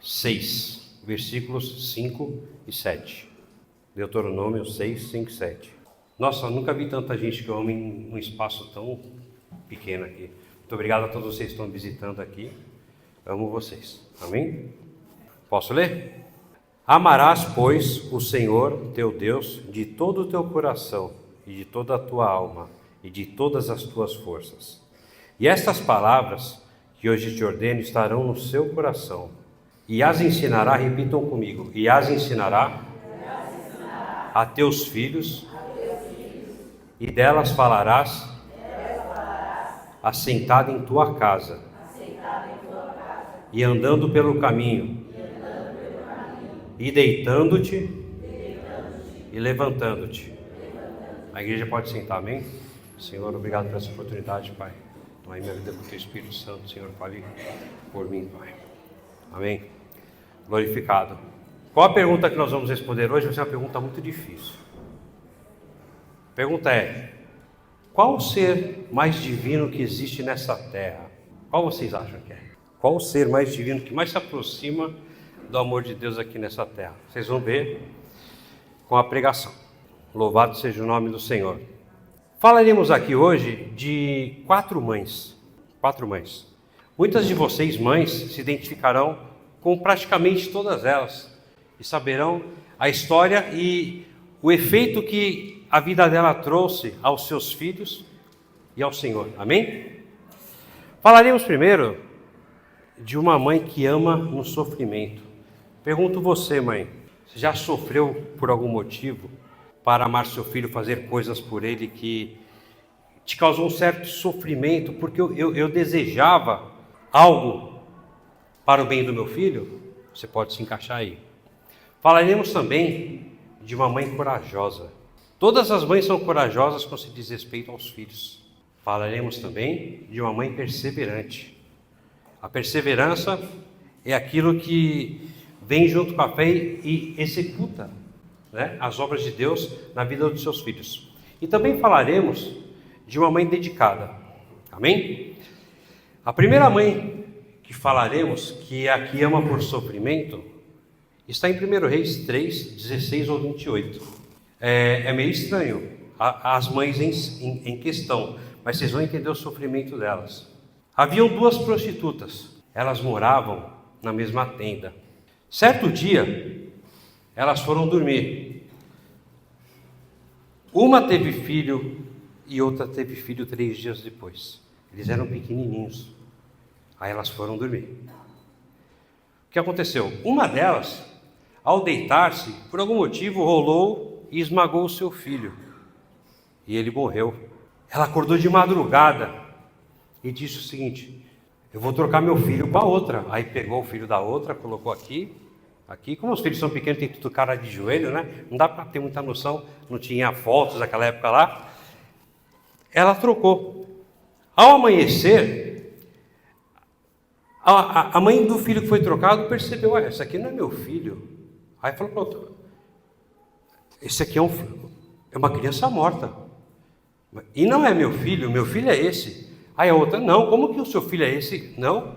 6, versículos 5 e 7. Deuteronômio 6, 5 e 7. Nossa, nunca vi tanta gente que eu amo em um espaço tão pequeno aqui. Muito obrigado a todos vocês que estão visitando aqui. Amo vocês. Amém? Posso ler? Amarás, pois, o Senhor teu Deus de todo o teu coração e de toda a tua alma e de todas as tuas forças. E estas palavras que hoje te ordeno estarão no seu coração. E as ensinará, repitam comigo, e as ensinará a teus filhos, e delas falarás assentado em tua casa, e andando pelo caminho, e deitando-te e levantando-te. A igreja pode sentar, amém? Senhor, obrigado por essa oportunidade, Pai. Toma minha vida com o teu Espírito Santo, Senhor, fale por mim, Pai. Amém? Glorificado. Qual a pergunta que nós vamos responder hoje? Vai ser uma pergunta muito difícil. A pergunta é: qual o ser mais divino que existe nessa terra? Qual vocês acham que é? Qual o ser mais divino que mais se aproxima do amor de Deus aqui nessa terra? Vocês vão ver com a pregação. Louvado seja o nome do Senhor. Falaremos aqui hoje de 4 mães. 4 mães. Muitas de vocês, mães, se identificarão com praticamente todas elas e saberão a história e o efeito que a vida dela trouxe aos seus filhos e ao Senhor. Amém? Falaremos primeiro de uma mãe que ama no sofrimento. Pergunto você, mãe, você já sofreu por algum motivo para amar seu filho, fazer coisas por ele que te causou um certo sofrimento, porque eu desejava algo para o bem do meu filho? Você pode se encaixar aí. Falaremos também de uma mãe corajosa. Todas as mães são corajosas quando se diz respeito aos filhos. Falaremos também de uma mãe perseverante. A perseverança é aquilo que vem junto com a fé e executa, né, as obras de Deus na vida dos seus filhos. E também falaremos de uma mãe dedicada. Amém? A primeira mãe que falaremos, que é a que ama por sofrimento, está em 1 Reis 3, 16 ou 28. É meio estranho as mães em questão, mas vocês vão entender o sofrimento delas. Haviam 2 prostitutas, elas moravam na mesma tenda. Certo dia, elas foram dormir. Uma teve filho e outra teve filho 3 dias depois. Eles eram pequenininhos. Aí elas foram dormir. O que aconteceu? Uma delas, ao deitar-se, por algum motivo rolou e esmagou o seu filho. E ele morreu. Ela acordou de madrugada e disse o seguinte: eu vou trocar meu filho com a outra. Aí pegou o filho da outra, colocou aqui, como os filhos são pequenos, tem tudo cara de joelho, né? Não dá para ter muita noção, não tinha fotos daquela época lá. Ela trocou. Ao amanhecer, a mãe do filho que foi trocado percebeu: esse aqui não é meu filho. Aí falou: pronto, esse aqui é uma criança morta. E não é meu filho é esse. Aí a outra: não, como que o seu filho é esse? Não.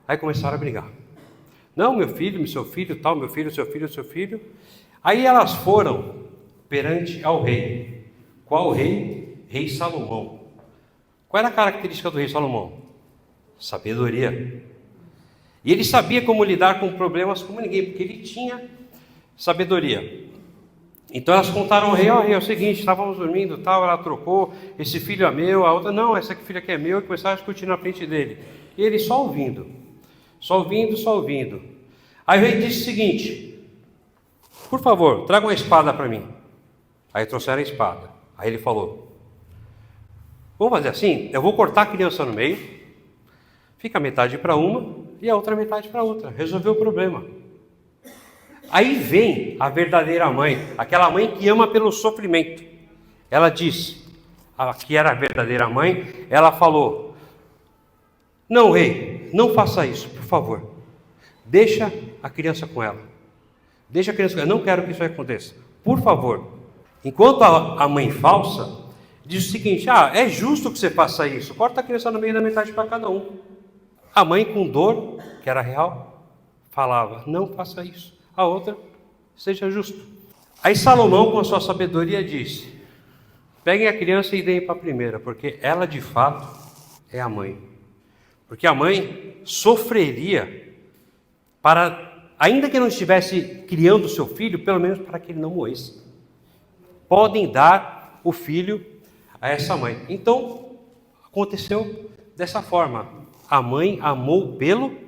Aí começaram a brigar. Não, meu filho, tal, meu filho, seu filho. Aí elas foram perante ao rei. Qual rei? Rei Salomão. Qual era a característica do rei Salomão? Sabedoria. E ele sabia como lidar com problemas como ninguém, porque ele tinha sabedoria. Então elas contaram ao rei: rei, é o seguinte, estávamos dormindo, tal, ela trocou, esse filho é meu, a outra: não, essa filha aqui é meu, e começaram a discutir na frente dele. E ele só ouvindo. Aí o rei disse o seguinte: por favor, traga uma espada para mim. Aí trouxeram a espada. Aí ele falou: vamos fazer assim, eu vou cortar a criança no meio, fica metade para uma e a outra metade para outra. Resolveu o problema. Aí vem a verdadeira mãe, aquela mãe que ama pelo sofrimento. Ela disse, que era a verdadeira mãe, ela falou: não, rei, não faça isso, por favor. Deixa a criança com ela. Não quero que isso aconteça. Por favor. Enquanto a mãe falsa diz o seguinte: é justo que você faça isso. Corta a criança no meio da metade para cada um. A mãe, com dor, que era real, falava, não faça isso. A outra, seja justo. Aí Salomão, com a sua sabedoria, disse, peguem a criança e deem para a primeira, porque ela de fato é a mãe. Porque a mãe sofreria para, ainda que não estivesse criando o seu filho, pelo menos para que ele não morresse. Podem dar o filho a essa mãe. Então, aconteceu dessa forma. A mãe amou pelo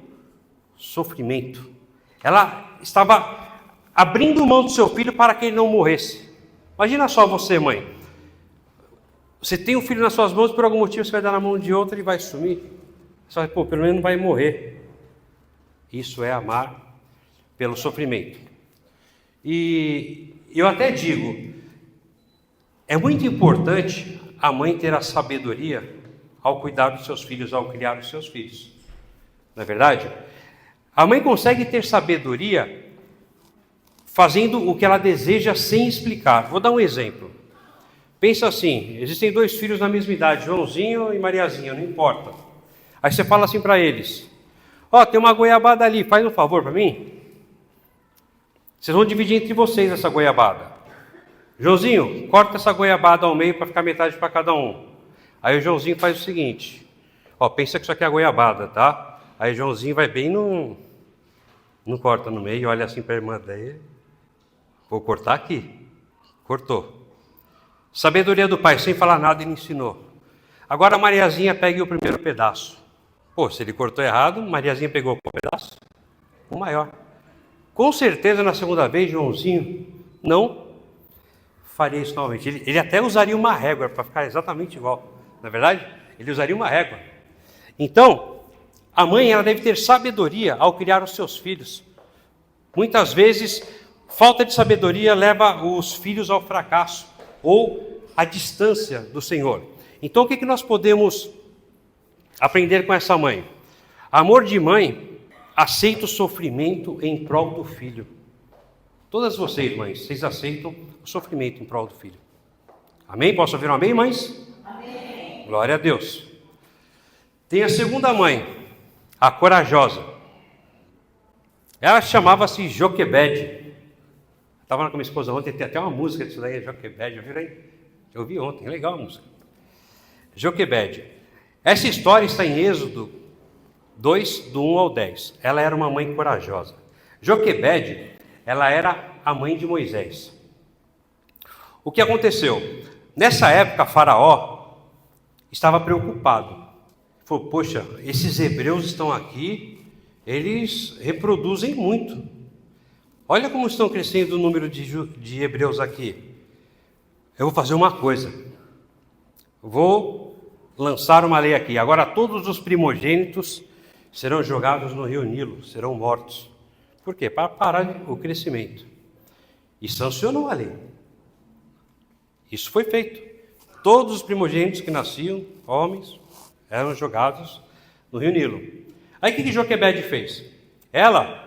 sofrimento. Ela estava abrindo mão do seu filho para que ele não morresse. Imagina só você, mãe. Você tem um filho nas suas mãos, por algum motivo você vai dar na mão de outra e ele vai sumir. Você vai, pelo menos não vai morrer. Isso é amar pelo sofrimento. E eu até digo, é muito importante a mãe ter a sabedoria ao cuidar dos seus filhos, ao criar os seus filhos. Não é verdade? A mãe consegue ter sabedoria fazendo o que ela deseja sem explicar. Vou dar um exemplo. Pensa assim, existem 2 filhos na mesma idade, Joãozinho e Mariazinha, não importa. Aí você fala assim para eles, tem uma goiabada ali, faz um favor para mim. Vocês vão dividir entre vocês essa goiabada. Joãozinho, corta essa goiabada ao meio para ficar metade para cada um. Aí o Joãozinho faz o seguinte, pensa que isso aqui é a goiabada, tá? Aí o Joãozinho vai bem não corta no meio, olha assim para a irmã dele, vou cortar aqui. Cortou. Sabedoria do pai, sem falar nada, ele ensinou. Agora a Mariazinha pega o primeiro pedaço. Se ele cortou errado, Mariazinha pegou o pedaço, o maior. Com certeza, na segunda vez, Joãozinho não faria isso novamente. Ele até usaria uma régua para ficar exatamente igual. Não é verdade? Ele usaria uma régua. Então, a mãe ela deve ter sabedoria ao criar os seus filhos. Muitas vezes, falta de sabedoria leva os filhos ao fracasso ou à distância do Senhor. Então, o que nós podemos aprender com essa mãe? Amor de mãe aceita o sofrimento em prol do filho. Todas vocês, mães, vocês aceitam o sofrimento em prol do filho. Amém? Posso ouvir um amém, mães? Amém. Glória a Deus. Tem a segunda mãe, a corajosa. Ela chamava-se Joquebede. Estava lá com a minha esposa ontem, tem até uma música disso daí, Joquebede, ouviram aí? Eu ouvi ontem, legal a música. Joquebede. Essa história está em Êxodo 2, do 1 ao 10. Ela era uma mãe corajosa. Joquebede, ela era a mãe de Moisés. O que aconteceu? Nessa época, Faraó estava preocupado. Falou, poxa, esses hebreus estão aqui, eles reproduzem muito. Olha como estão crescendo o número de hebreus aqui. Eu vou fazer uma coisa. Vou lançar uma lei aqui. Agora todos os primogênitos serão jogados no rio Nilo, serão mortos. Por quê? Para parar o crescimento. E sancionou a lei. Isso foi feito. Todos os primogênitos que nasciam, homens, eram jogados no rio Nilo. Aí o que Joquebede fez? Ela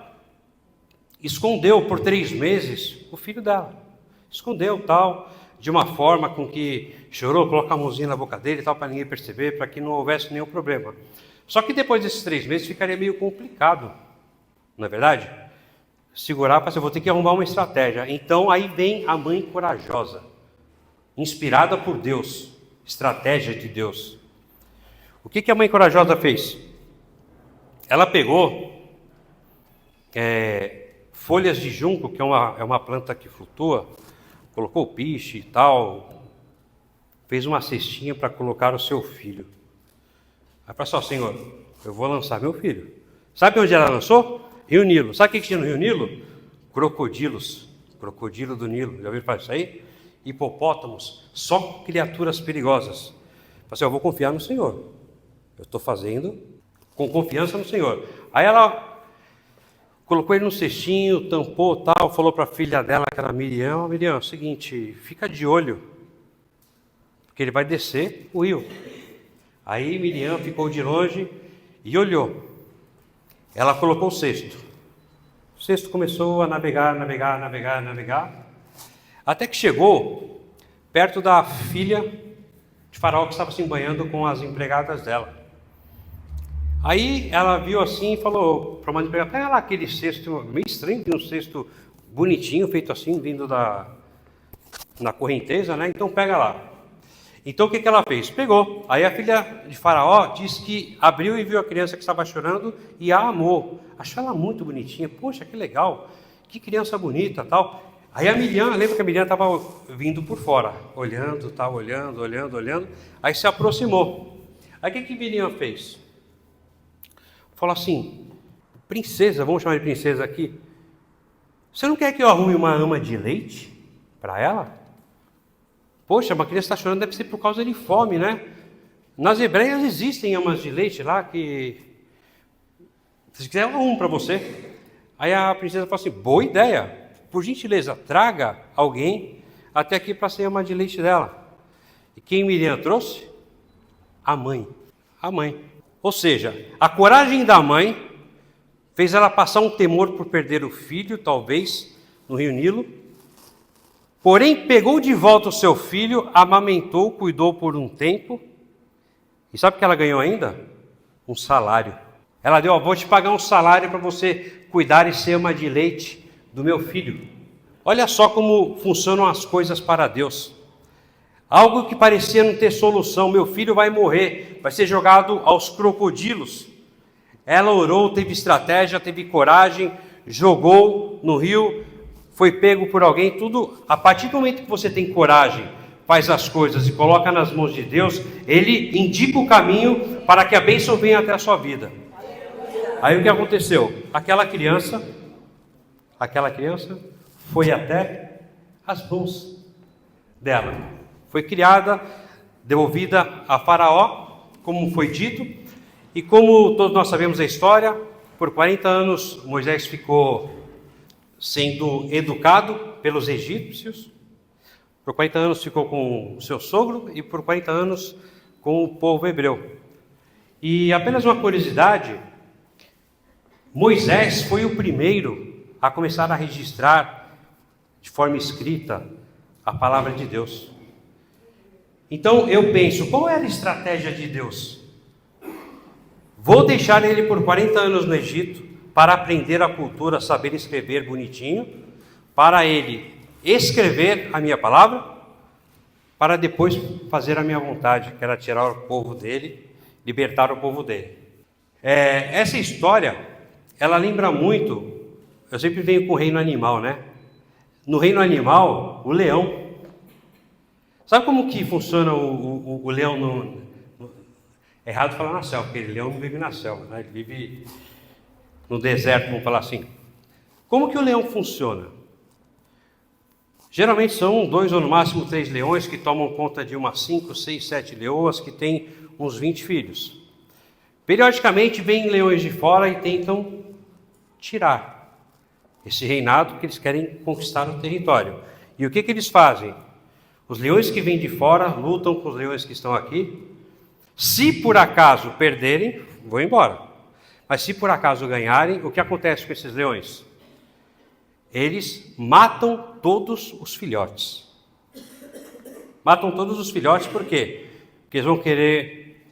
escondeu por 3 meses o filho dela. Escondeu tal, de uma forma com que chorou, colocou a mãozinha na boca dele e tal, para ninguém perceber, para que não houvesse nenhum problema. Só que depois desses 3 meses ficaria meio complicado, não é verdade? Segurar, para eu vou ter que arrumar uma estratégia. Então aí vem a mãe corajosa, inspirada por Deus, estratégia de Deus. O que a mãe corajosa fez? Ela pegou folhas de junco, que é uma planta que flutua, colocou piche e tal, fez uma cestinha para colocar o seu filho. Aí falou assim, Senhor, eu vou lançar meu filho. Sabe onde ela lançou? Rio Nilo. Sabe o que tinha no Rio Nilo? Crocodilos. Crocodilo do Nilo. Já ouviram falar isso aí? Hipopótamos. Só criaturas perigosas. Falei assim, eu vou confiar no Senhor. Eu estou fazendo com confiança no Senhor. Aí ela colocou ele no cestinho, tampou tal, falou para a filha dela, que era Miriam, é o seguinte, fica de olho, porque ele vai descer o rio. Aí Miriam ficou de longe e olhou. Ela colocou o cesto. O cesto começou a navegar, até que chegou perto da filha de Faraó, que estava se banhando com as empregadas dela. Aí ela viu assim e falou para a mãe pegar, pega lá aquele cesto, meio estranho, um cesto bonitinho, feito assim, vindo na correnteza, né? Então pega lá. Então o que ela fez? Pegou. Aí a filha de Faraó disse que abriu e viu a criança que estava chorando e a amou. Achou ela muito bonitinha. Poxa, que legal. Que criança bonita, tal. Aí a Miriam, lembra que a Miriam estava vindo por fora, olhando, tal, olhando. Aí se aproximou. Aí o que Miriam fez? Falou assim, princesa, vamos chamar de princesa aqui. Você não quer que eu arrume uma ama de leite para ela? Poxa, uma criança está chorando, deve ser por causa de fome, né? Nas hebreias existem amas de leite lá que... Se quiser, eu arrumo para você. Aí a princesa falou assim, boa ideia. Por gentileza, traga alguém até aqui para ser ama de leite dela. E quem Miriam trouxe? A mãe. A mãe. Ou seja, a coragem da mãe fez ela passar um temor por perder o filho, talvez, no Rio Nilo. Porém, pegou de volta o seu filho, amamentou, cuidou por um tempo. E sabe o que ela ganhou ainda? Um salário. Ela deu, vou te pagar um salário para você cuidar e ser ama de leite do meu filho. Olha só como funcionam as coisas para Deus. Algo que parecia não ter solução, meu filho vai morrer, vai ser jogado aos crocodilos. Ela orou, teve estratégia, teve coragem, jogou no rio, foi pego por alguém, tudo. A partir do momento que você tem coragem, faz as coisas e coloca nas mãos de Deus, Ele indica o caminho para que a bênção venha até a sua vida. Aí o que aconteceu? Aquela criança foi até as mãos dela. Foi criada, devolvida a Faraó, como foi dito, e como todos nós sabemos a história, por 40 anos Moisés ficou sendo educado pelos egípcios, por 40 anos ficou com o seu sogro e por 40 anos com o povo hebreu. E apenas uma curiosidade, Moisés foi o primeiro a começar a registrar de forma escrita a palavra de Deus. Então eu penso, qual era a estratégia de Deus? Vou deixar ele por 40 anos no Egito para aprender a cultura, saber escrever bonitinho, para ele escrever a minha palavra, para depois fazer a minha vontade, que era tirar o povo dele, libertar o povo dele. Essa história, ela lembra muito, eu sempre venho com o reino animal, né? No reino animal, o leão. Sabe como que funciona o leão é errado falar na selva, porque o leão não vive na selva, né? Ele vive no deserto, vamos falar assim. Como que o leão funciona? Geralmente são 2 ou no máximo 3 leões que tomam conta de umas 5, 6, 7 leoas que têm uns 20 filhos. Periodicamente vêm leões de fora e tentam tirar esse reinado, porque eles querem conquistar o território. E o que eles fazem? Os leões que vêm de fora lutam com os leões que estão aqui. Se por acaso perderem, vão embora. Mas se por acaso ganharem, o que acontece com esses leões? Eles matam todos os filhotes. Matam todos os filhotes por quê? Porque eles vão querer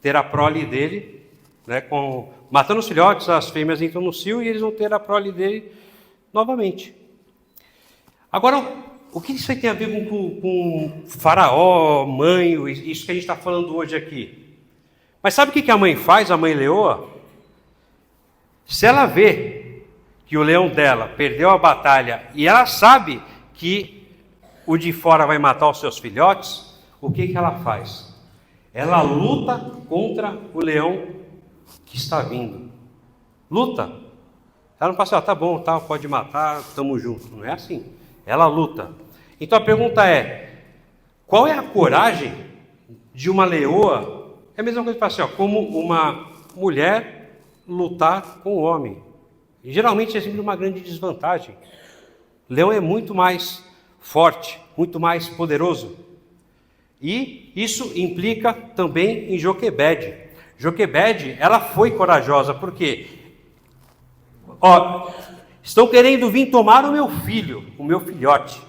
ter a prole dele, né, matando os filhotes, as fêmeas entram no cio e eles vão ter a prole dele novamente. Agora, o que isso aí tem a ver com Faraó, mãe, isso que a gente está falando hoje aqui? Mas sabe o que a mãe faz, a mãe leoa? Se ela vê que o leão dela perdeu a batalha e ela sabe que o de fora vai matar os seus filhotes, o que ela faz? Ela luta contra o leão que está vindo. Luta. Ela não fala assim, tá bom, tá, pode matar, estamos juntos. Não é assim. Ela luta. Então a pergunta é, qual é a coragem de uma leoa? É a mesma coisa que fala assim, como uma mulher lutar com o homem. E geralmente é sempre uma grande desvantagem. O leão é muito mais forte, muito mais poderoso. E isso implica também em Joquebede. Joquebede, ela foi corajosa, por quê? Estão querendo vir tomar o meu filho, o meu filhote.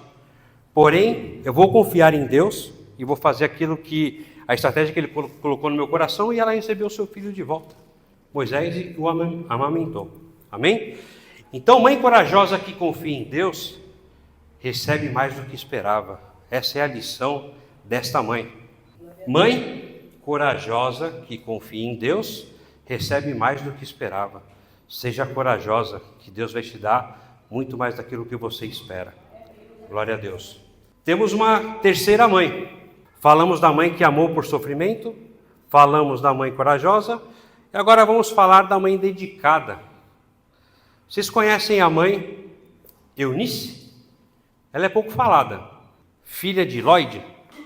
Porém, eu vou confiar em Deus e vou fazer aquilo que, a estratégia que Ele colocou no meu coração, e ela recebeu o seu filho de volta. Moisés o amamentou. Amém? Então, mãe corajosa que confia em Deus, recebe mais do que esperava. Essa é a lição desta mãe. Mãe corajosa que confia em Deus, recebe mais do que esperava. Seja corajosa, que Deus vai te dar muito mais daquilo que você espera. Glória a Deus. Temos uma terceira mãe. Falamos da mãe que amou por sofrimento, falamos da mãe corajosa, e agora vamos falar da mãe dedicada. Vocês conhecem a mãe Eunice? Ela é pouco falada. Filha de Lloyd.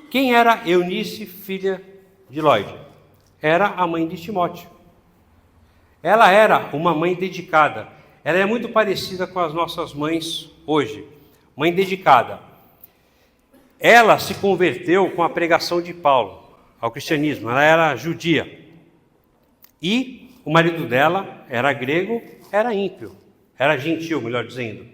Quem era Eunice, filha de Lloyd? Era a mãe de Timóteo. Ela era uma mãe dedicada. Ela é muito parecida com as nossas mães hoje. Mãe dedicada. Ela se converteu com a pregação de Paulo ao cristianismo. Ela era judia. E o marido dela era grego, era ímpio. Era gentil, melhor dizendo.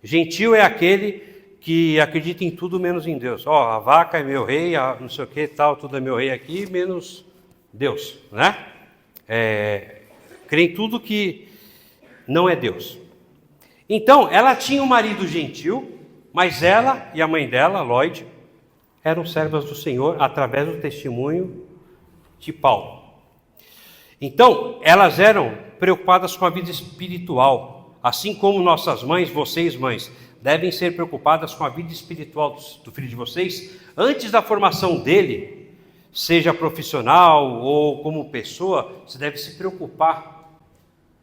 Gentil é aquele que acredita em tudo menos em Deus. A vaca é meu rei, não sei o que, tal, tudo é meu rei aqui, menos Deus, né? Crê em tudo que não é Deus. Então, ela tinha um marido gentil, mas ela e a mãe dela, Lloyd, eram servas do Senhor através do testemunho de Paulo. Então, elas eram preocupadas com a vida espiritual. Assim como nossas mães, vocês mães, devem ser preocupadas com a vida espiritual do filho de vocês, antes da formação dele, seja profissional ou como pessoa, você deve se preocupar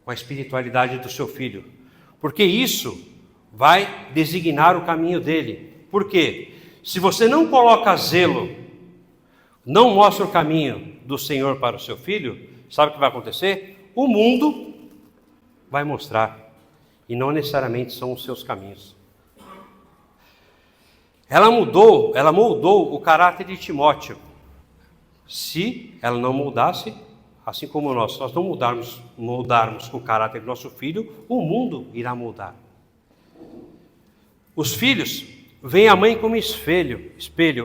com a espiritualidade do seu filho, porque isso vai designar o caminho dele. Por quê? Se você não coloca zelo, não mostra o caminho do Senhor para o seu filho, sabe o que vai acontecer? O mundo vai mostrar. E não necessariamente são os seus caminhos. Ela moldou o caráter de Timóteo. Se ela não moldasse, assim como nós não moldarmos o caráter do nosso filho, o mundo irá moldar. Os filhos veem a mãe como espelho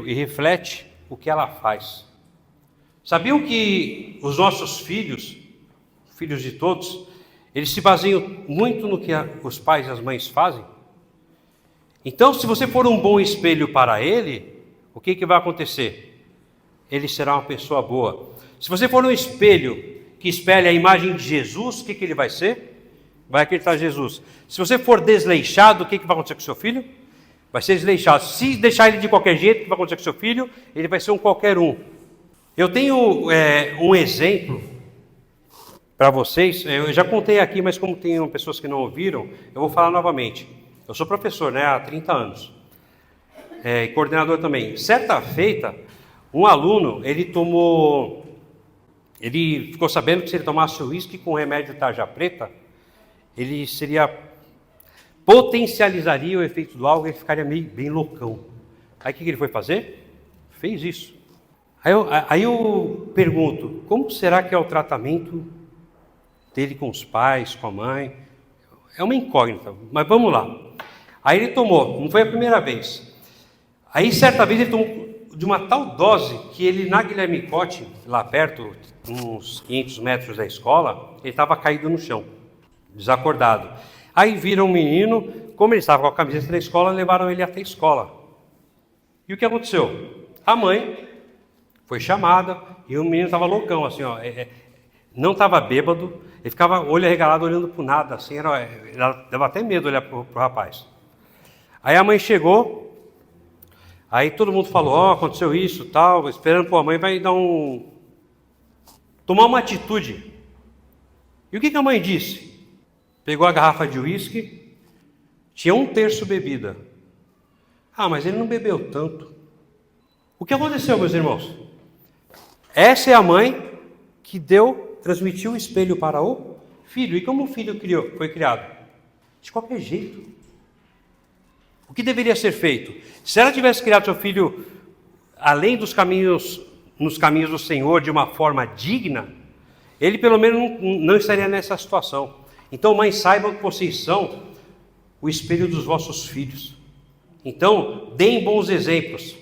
e reflete o que ela faz. Sabiam que os nossos filhos de todos, eles se baseiam muito no que os pais e as mães fazem? Então, se você for um bom espelho para ele, o que vai acontecer? Ele será uma pessoa boa. Se você for um espelho que espelha a imagem de Jesus, o que ele vai ser? Vai acreditar em Jesus. Se você for desleixado, o que vai acontecer com o seu filho? Vai ser desleixado. Se deixar ele de qualquer jeito, o que vai acontecer com o seu filho? Ele vai ser um qualquer um. Eu tenho um exemplo para vocês. Eu já contei aqui, mas como tem pessoas que não ouviram, eu vou falar novamente. Eu sou professor, há 30 anos, e coordenador também. Certa feita, um aluno, ele ficou sabendo que se ele tomasse uísque com remédio tarja preta, ele potencializaria o efeito do álcool e ele ficaria bem loucão. Aí o que ele foi fazer? Fez isso. Aí eu pergunto, como será que é o tratamento dele com os pais, com a mãe? É uma incógnita, mas vamos lá. Aí ele tomou, não foi a primeira vez. Aí certa vez ele tomou de uma tal dose que ele, na Guilherme Cote, lá perto, uns 500 metros da escola, ele estava caído no chão, desacordado. Aí viram um menino, como ele estava com a camiseta da escola, levaram ele até a escola. E o que aconteceu? A mãe foi chamada e o menino estava loucão, assim, não estava bêbado, ele ficava olho arregalado olhando para o nada, assim, dava até medo olhar para o rapaz. Aí a mãe chegou, aí todo mundo falou, aconteceu isso, tal, esperando que a mãe vai tomar uma atitude. E o que a mãe disse? Pegou a garrafa de uísque, tinha 1/3 bebida. Mas ele não bebeu tanto. O que aconteceu, meus irmãos? Essa é a mãe que transmitiu o espelho para o filho. E como o filho foi criado? De qualquer jeito. O que deveria ser feito? Se ela tivesse criado seu filho além dos caminhos, nos caminhos do Senhor, de uma forma digna, ele pelo menos não estaria nessa situação. Então, mãe, saibam que vocês são o espelho dos vossos filhos. Então, deem bons exemplos.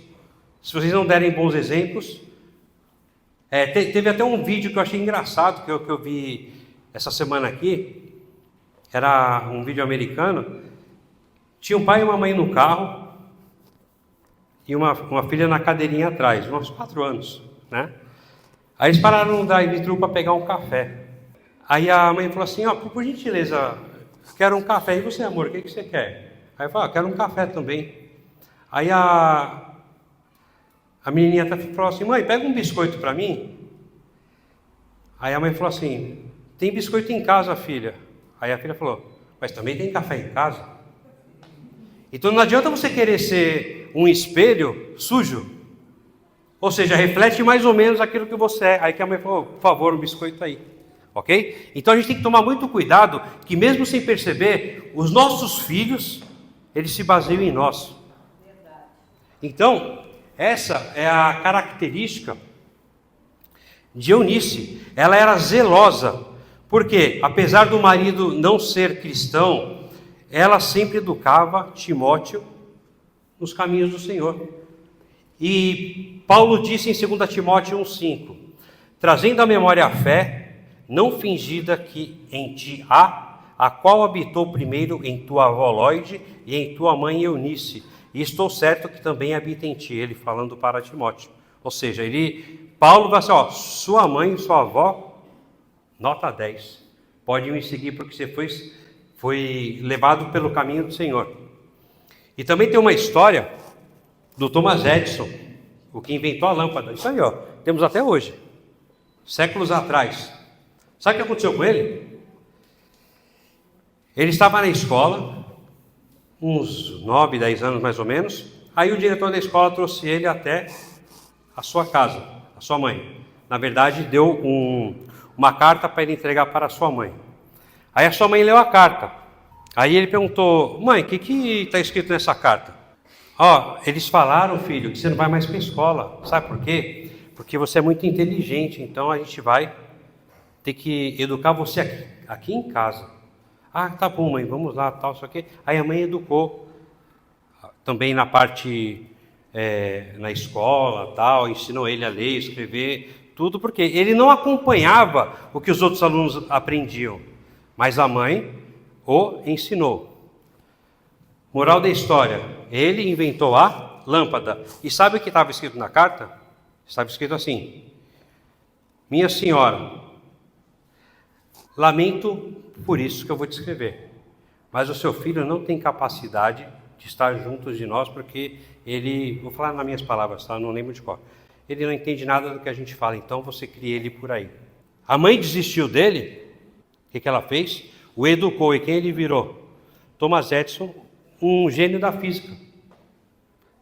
Se vocês não derem bons exemplos, teve até um vídeo que eu achei engraçado, que eu vi essa semana aqui, era um vídeo americano, tinha um pai e uma mãe no carro, e uma filha na cadeirinha atrás, uns 4 anos, né? Aí eles pararam no drive-thru para pegar um café. Aí a mãe falou assim, ó, por gentileza, quero um café. E você, amor, o que você quer? Aí eu falei, quero um café também. Aí a menininha falou assim, mãe, pega um biscoito para mim. Aí a mãe falou assim, tem biscoito em casa, filha. Aí a filha falou, mas também tem café em casa? Então não adianta você querer ser um espelho sujo. Ou seja, reflete mais ou menos aquilo que você é. Aí que a mãe falou, por favor, um biscoito aí. Ok? Então a gente tem que tomar muito cuidado, que mesmo sem perceber, os nossos filhos, eles se baseiam em nós. Então, essa é a característica de Eunice. Ela era zelosa, porque apesar do marido não ser cristão, ela sempre educava Timóteo nos caminhos do Senhor. E Paulo disse em 2 Timóteo 1,5, trazendo à memória a fé, não fingida que em ti há, a qual habitou primeiro em tua avó Lóide e em tua mãe Eunice, e estou certo que também habita em ti, ele falando para Timóteo. Ou seja, Paulo vai assim, ó, sua mãe e sua avó, nota 10, pode me seguir porque você foi levado pelo caminho do Senhor. E também tem uma história do Thomas Edison, o que inventou a lâmpada. Isso aí, ó, temos até hoje, séculos atrás. Sabe o que aconteceu com ele? Ele estava na escola, uns 9, 10 anos mais ou menos. Aí o diretor da escola trouxe ele até a sua casa, a sua mãe. Na verdade, deu uma carta para ele entregar para a sua mãe. Aí a sua mãe leu a carta. Aí ele perguntou, mãe, o que está escrito nessa carta? Ó, eles falaram, filho, que você não vai mais para a escola. Sabe por quê? Porque você é muito inteligente, então a gente vai ter que educar você aqui em casa. Ah, tá bom, mãe, vamos lá, tal, só que... Aí a mãe educou também na parte, na escola, tal, ensinou ele a ler, escrever, tudo, porque ele não acompanhava o que os outros alunos aprendiam, mas a mãe o ensinou. Moral da história, ele inventou a lâmpada. E sabe o que estava escrito na carta? Estava escrito assim, minha senhora, lamento por isso que eu vou te escrever, mas o seu filho não tem capacidade de estar juntos de nós, porque ele, vou falar nas minhas palavras, tá? Não lembro de qual, ele não entende nada do que a gente fala, então você cria ele por aí. A mãe desistiu dele, o que ela fez? O educou, e quem ele virou? Thomas Edison, um gênio da física.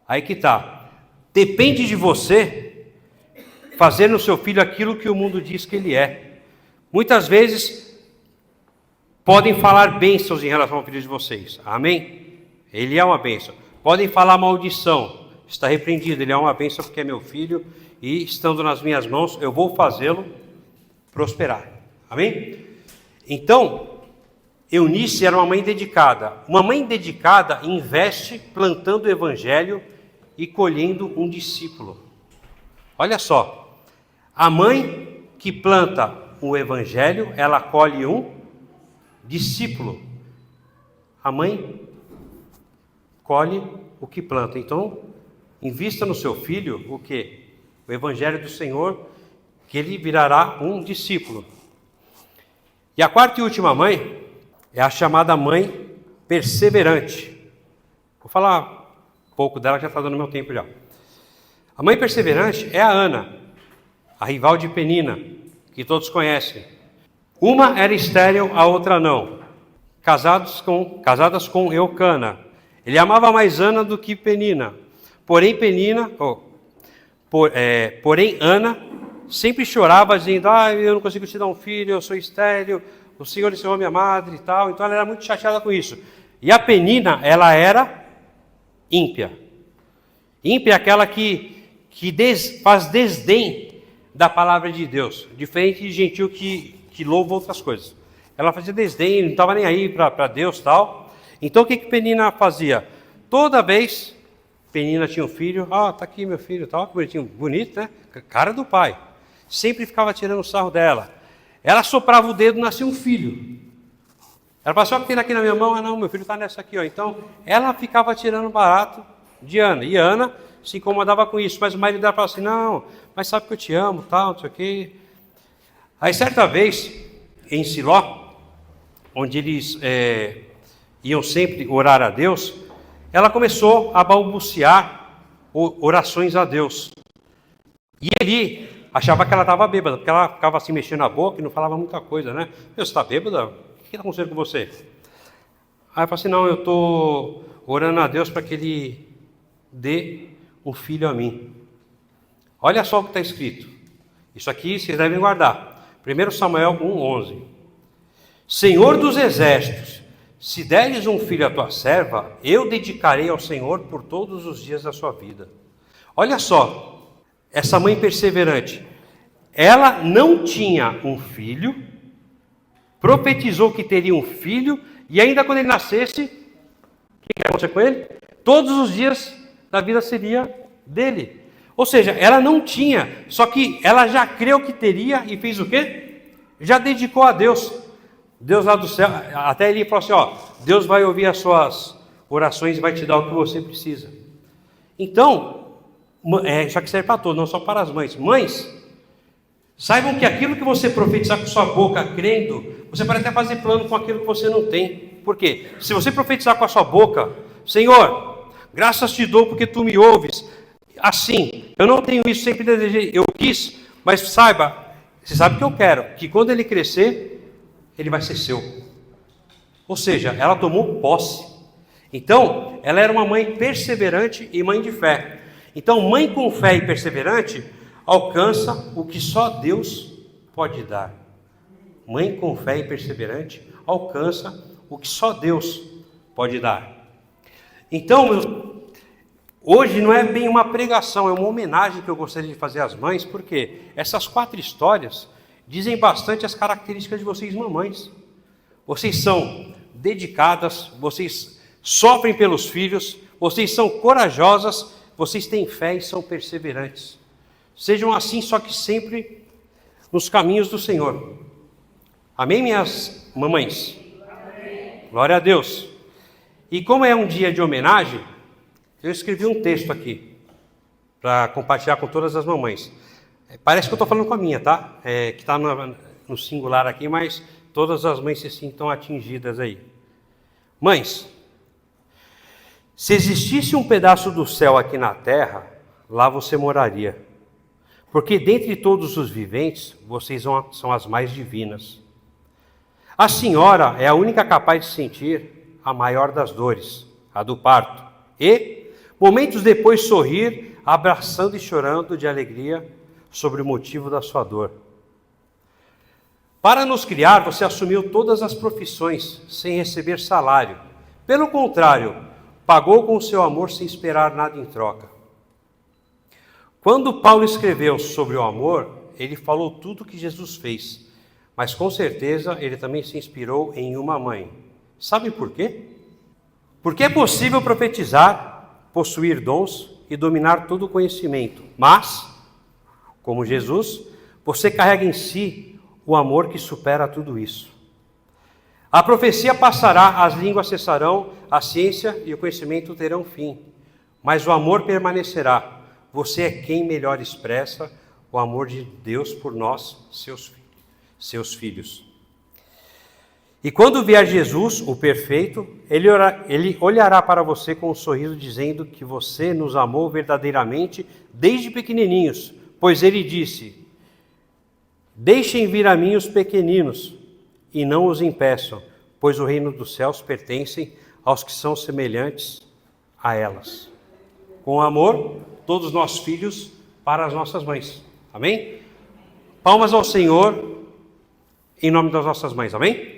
Aí que tá, depende de você fazer no seu filho aquilo que o mundo diz que ele é. Muitas vezes podem falar bênçãos em relação ao filho de vocês, amém? Ele é uma bênção. Podem falar maldição, está repreendido, ele é uma bênção porque é meu filho, e estando nas minhas mãos, eu vou fazê-lo prosperar, amém? Então, Eunice era uma mãe dedicada. Uma mãe dedicada investe plantando o evangelho e colhendo um discípulo. Olha só, a mãe que planta o evangelho, ela colhe um discípulo. A mãe colhe o que planta. Então, invista no seu filho o quê? O evangelho do Senhor, que ele virará um discípulo. E a quarta e última mãe é a chamada mãe perseverante. Vou falar um pouco dela, que já está dando meu tempo já. A mãe perseverante é a Ana, a rival de Penina, que todos conhecem. Uma era estéril, a outra não. Casadas com Eucana. Ele amava mais Ana do que Penina. Porém, Ana sempre chorava, dizendo, eu não consigo te dar um filho, eu sou estéril, o Senhor encerrou minha madre e tal. Então ela era muito chateada com isso. E a Penina, ela era ímpia. Ímpia é aquela que faz desdém da palavra de Deus, diferente de gentil que louva outras coisas. Ela fazia desdém, não estava nem aí para Deus e tal. Então o que Penina fazia? Toda vez Penina tinha um filho, tá aqui meu filho, tal, que bonitinho, bonito, né? Cara do pai. Sempre ficava tirando o sarro dela. Ela soprava o dedo e nascia um filho. Ela falava, só que tem aqui na minha mão, ah não, meu filho está nessa aqui, ó. Então, ela ficava tirando barato de Ana. E Ana se incomodava com isso, mas o marido dela falava assim, não, mas sabe que eu te amo, tal, não sei o quê. Aí, certa vez, em Siló, onde eles iam sempre orar a Deus, ela começou a balbuciar orações a Deus. E ele achava que ela estava bêbada, porque ela ficava assim mexendo a boca e não falava muita coisa, né? Você está bêbada? O que está acontecendo com você? Aí eu falei assim, não, eu estou orando a Deus para que Ele dê um filho a mim. Olha só o que está escrito. Isso aqui vocês devem guardar. 1 Samuel 1,11. Senhor dos exércitos, se deres um filho à tua serva, eu dedicarei ao Senhor por todos os dias da sua vida. Olha só. Essa mãe perseverante, ela não tinha um filho, profetizou que teria um filho, e ainda quando ele nascesse, o que ia acontecer com ele? Todos os dias da vida seria dele. Ou seja, ela não tinha, só que ela já creu que teria e fez o quê? Já dedicou a Deus. Deus lá do céu, até ele falou assim, ó, Deus vai ouvir as suas orações e vai te dar o que você precisa. Então, isso aqui serve para todos, não só para as mães. Mães, saibam que aquilo que você profetizar com sua boca, crendo, você pode até fazer plano com aquilo que você não tem. Por quê? Se você profetizar com a sua boca, Senhor, graças te dou porque tu me ouves. Assim, eu não tenho isso, sempre desejei, eu quis, mas saiba, você sabe o que eu quero, que quando ele crescer, ele vai ser seu. Ou seja, ela tomou posse. Então, ela era uma mãe perseverante e mãe de fé. Então, mãe com fé e perseverante alcança o que só Deus pode dar. Mãe com fé e perseverante alcança o que só Deus pode dar. Então, hoje não é bem uma pregação, é uma homenagem que eu gostaria de fazer às mães, porque essas 4 histórias dizem bastante as características de vocês, mamães. Vocês são dedicadas, vocês sofrem pelos filhos, vocês são corajosas, vocês têm fé e são perseverantes. Sejam assim, só que sempre nos caminhos do Senhor. Amém, minhas mamães? Amém. Glória a Deus. E como é um dia de homenagem, eu escrevi um texto aqui, para compartilhar com todas as mamães. Parece que eu estou falando com a minha, tá? Que está no singular aqui, mas todas as mães se sintam atingidas aí. Mães, se existisse um pedaço do céu aqui na terra, lá você moraria. Porque dentre todos os viventes, vocês são as mais divinas. A senhora é a única capaz de sentir a maior das dores, a do parto. E, momentos depois, sorrir, abraçando e chorando de alegria sobre o motivo da sua dor. Para nos criar, você assumiu todas as profissões, sem receber salário. Pelo contrário, pagou com o seu amor sem esperar nada em troca. Quando Paulo escreveu sobre o amor, ele falou tudo o que Jesus fez, mas com certeza ele também se inspirou em uma mãe. Sabe por quê? Porque é possível profetizar, possuir dons e dominar todo o conhecimento, mas, como Jesus, você carrega em si o amor que supera tudo isso. A profecia passará, as línguas cessarão, a ciência e o conhecimento terão fim, mas o amor permanecerá. Você é quem melhor expressa o amor de Deus por nós, seus filhos. E quando vier Jesus, o perfeito, ele olhará para você com um sorriso dizendo que você nos amou verdadeiramente desde pequenininhos, pois ele disse: deixem vir a mim os pequeninos e não os impeçam, pois o reino dos céus pertence aos que são semelhantes a elas. Com amor, todos nós filhos para as nossas mães. Amém? Palmas ao Senhor em nome das nossas mães. Amém?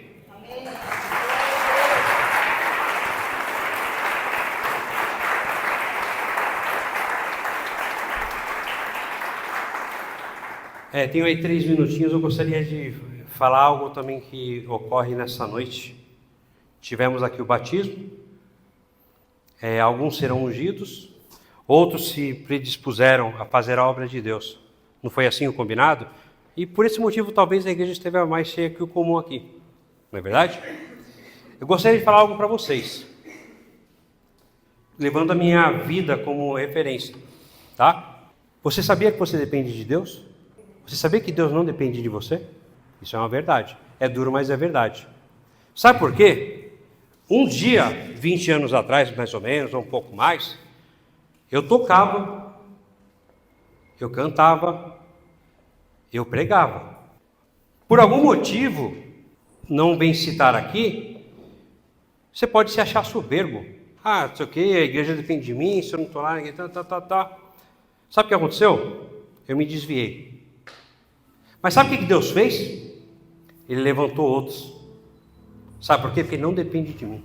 Tenho aí 3 minutinhos, eu gostaria de falar algo também que ocorre nessa noite. Tivemos aqui o batismo, alguns serão ungidos, outros se predispuseram a fazer a obra de Deus. Não foi assim o combinado? E por esse motivo, talvez a igreja esteja mais cheia que o comum aqui. Não é verdade? Eu gostaria de falar algo para vocês, levando a minha vida como referência, tá? Você sabia que você depende de Deus? Você sabia que Deus não depende de você? Isso é uma verdade. É duro, mas é verdade. Sabe por quê? Um dia, 20 anos atrás, mais ou menos, ou um pouco mais, eu tocava, eu cantava, eu pregava. Por algum motivo, não vem citar aqui, você pode se achar soberbo. Ah, não sei o que, a igreja depende de mim, se eu não estou lá, Sabe o que aconteceu? Eu me desviei. Mas sabe o que Deus fez? Ele levantou outros. Sabe por quê? Porque não depende de mim.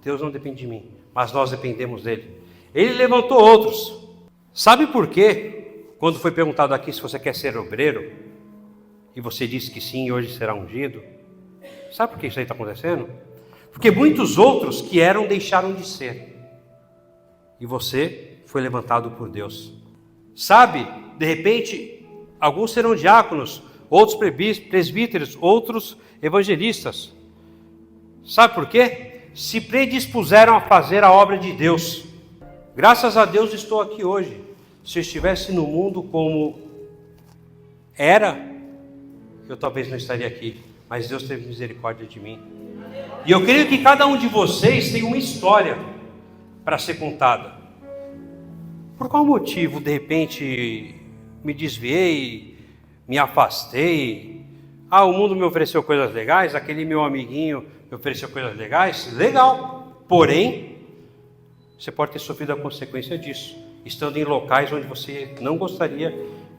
Deus não depende de mim, mas nós dependemos dele. Ele levantou outros. Sabe por quê? Quando foi perguntado aqui se você quer ser obreiro, e você disse que sim, e hoje será ungido. Sabe por que isso aí está acontecendo? Porque muitos outros que eram deixaram de ser. E você foi levantado por Deus. Sabe, de repente, alguns serão diáconos, outros presbíteros, outros evangelistas. Sabe por quê? Se predispuseram a fazer a obra de Deus. Graças a Deus estou aqui hoje. Se eu estivesse no mundo como era, eu talvez não estaria aqui. Mas Deus teve misericórdia de mim. E eu creio que cada um de vocês tem uma história para ser contada. Por qual motivo, de repente, me desviei, me afastei? Ah, o mundo me ofereceu coisas legais, aquele meu amiguinho me ofereceu coisas legais. Legal. Porém, você pode ter sofrido a consequência disso, estando em locais onde você não gostaria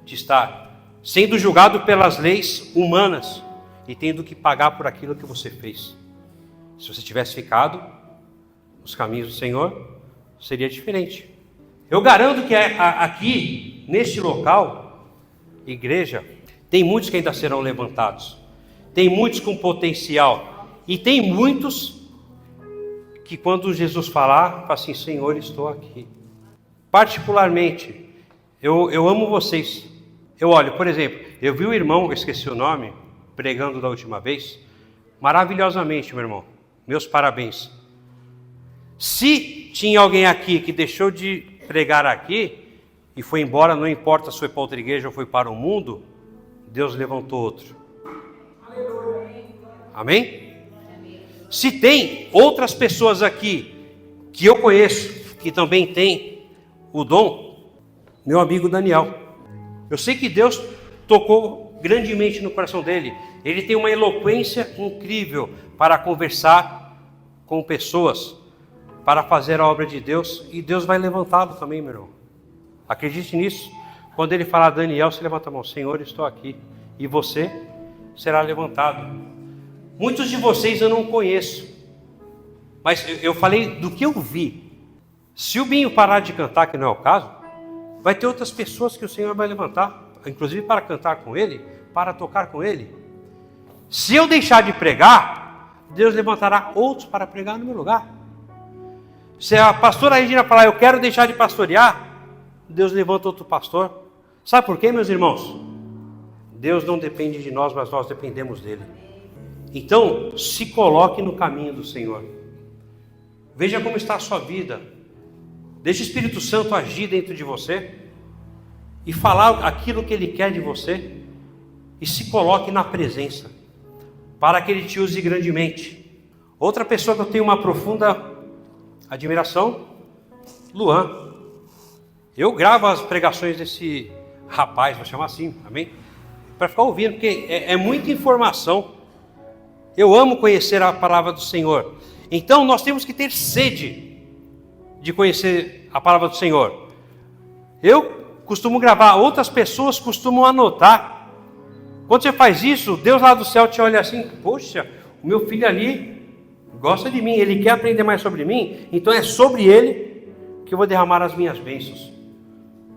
de estar, sendo julgado pelas leis humanas e tendo que pagar por aquilo que você fez. Se você tivesse ficado nos caminhos do Senhor, seria diferente. Eu garanto que aqui, neste local, igreja, tem muitos que ainda serão levantados. Tem muitos com potencial. E tem muitos que quando Jesus falar, fala assim, Senhor, estou aqui. Particularmente, eu amo vocês. Eu olho, por exemplo, eu vi o irmão, eu esqueci o nome, pregando da última vez, maravilhosamente, meu irmão. Meus parabéns. Se tinha alguém aqui que deixou de pregar aqui e foi embora, não importa se foi para outra igreja ou foi para o mundo, Deus levantou outro. Amém? Se tem outras pessoas aqui que eu conheço, que também tem o dom, meu amigo Daniel, eu sei que Deus tocou grandemente no coração dele. Ele tem uma eloquência incrível para conversar com pessoas, para fazer a obra de Deus, e Deus vai levantá-lo também, meu irmão. Acredite nisso. Quando ele falar Daniel, você levanta a mão, Senhor, estou aqui, e você será levantado. Muitos de vocês eu não conheço, mas eu falei do que eu vi. Se o Binho parar de cantar, que não é o caso, vai ter outras pessoas que o Senhor vai levantar, inclusive para cantar com ele, para tocar com ele. Se eu deixar de pregar, Deus levantará outros para pregar no meu lugar. Se a pastora Regina falar, eu quero deixar de pastorear, Deus levanta outro pastor. Sabe por quê, meus irmãos? Deus não depende de nós, mas nós dependemos dele. Então, se coloque no caminho do Senhor. Veja como está a sua vida. Deixe o Espírito Santo agir dentro de você e falar aquilo que Ele quer de você. E se coloque na presença, para que Ele te use grandemente. Outra pessoa que eu tenho uma profunda admiração, Luan. Eu gravo as pregações desse rapaz, vou chamar assim, amém? Para ficar ouvindo, porque é muita informação. Eu amo conhecer a palavra do Senhor. Então nós temos que ter sede de conhecer a palavra do Senhor. Eu costumo gravar, outras pessoas costumam anotar. Quando você faz isso, Deus lá do céu te olha assim, poxa, o meu filho ali gosta de mim, ele quer aprender mais sobre mim, então é sobre ele que eu vou derramar as minhas bênçãos,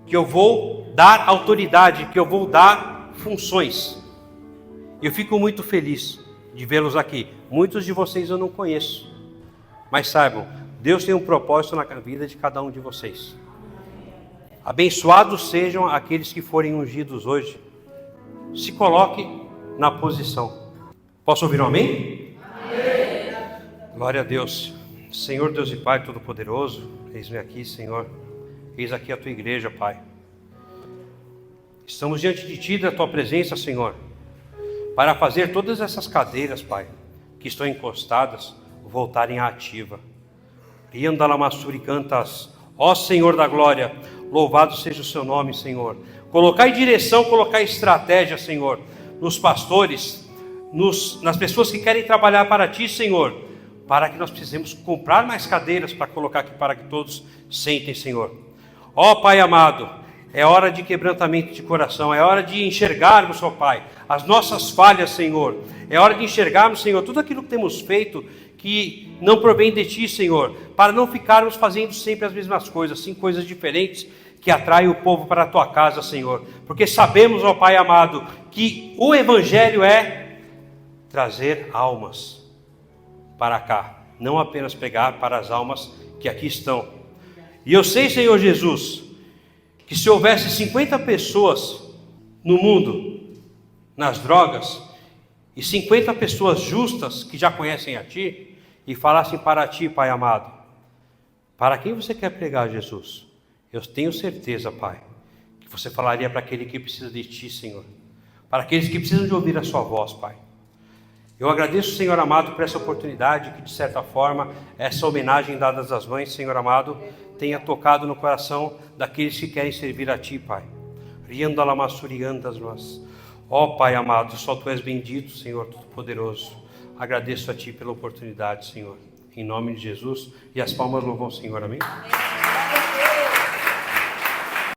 que eu vou dar autoridade, que eu vou dar funções. Eu fico muito feliz de vê-los aqui. Muitos de vocês eu não conheço, mas saibam, Deus tem um propósito na vida de cada um de vocês. Abençoados sejam aqueles que forem ungidos hoje, se coloque na posição. Posso ouvir um amém? Amém. Glória a Deus. Senhor Deus e Pai Todo-Poderoso, eis-me aqui, Senhor. Eis aqui a Tua igreja, Pai. Estamos diante de Ti, da Tua presença, Senhor, para fazer todas essas cadeiras, Pai, que estão encostadas, voltarem à ativa. Riandalamassuri cantas, ó Senhor da glória, louvado seja o Seu nome, Senhor. Colocai direção, colocai estratégia, Senhor, nos pastores, nas pessoas que querem trabalhar para Ti, Senhor, para que nós precisemos comprar mais cadeiras para colocar aqui, para que todos sentem, Senhor. Ó Pai amado, é hora de quebrantamento de coração, é hora de enxergarmos, ó Pai, as nossas falhas, Senhor. É hora de enxergarmos, Senhor, tudo aquilo que temos feito que não provém de Ti, Senhor, para não ficarmos fazendo sempre as mesmas coisas, sim, coisas diferentes que atraem o povo para a Tua casa, Senhor. Porque sabemos, ó Pai amado, que o Evangelho é trazer almas para cá, não apenas pegar para as almas que aqui estão. E eu sei, Senhor Jesus, que se houvesse 50 pessoas no mundo, nas drogas, e 50 pessoas justas que já conhecem a Ti, e falassem para Ti, Pai amado, para quem você quer pregar, Jesus? Eu tenho certeza, Pai, que você falaria para aquele que precisa de Ti, Senhor, para aqueles que precisam de ouvir a Sua voz, Pai. Eu agradeço, Senhor amado, por essa oportunidade, que de certa forma, essa homenagem dada às mães, Senhor amado, tenha tocado no coração daqueles que querem servir a Ti, Pai. Ó Pai amado, só Tu és bendito, Senhor Todo-Poderoso. Agradeço a Ti pela oportunidade, Senhor. Em nome de Jesus. E as palmas louvam o Senhor, amém?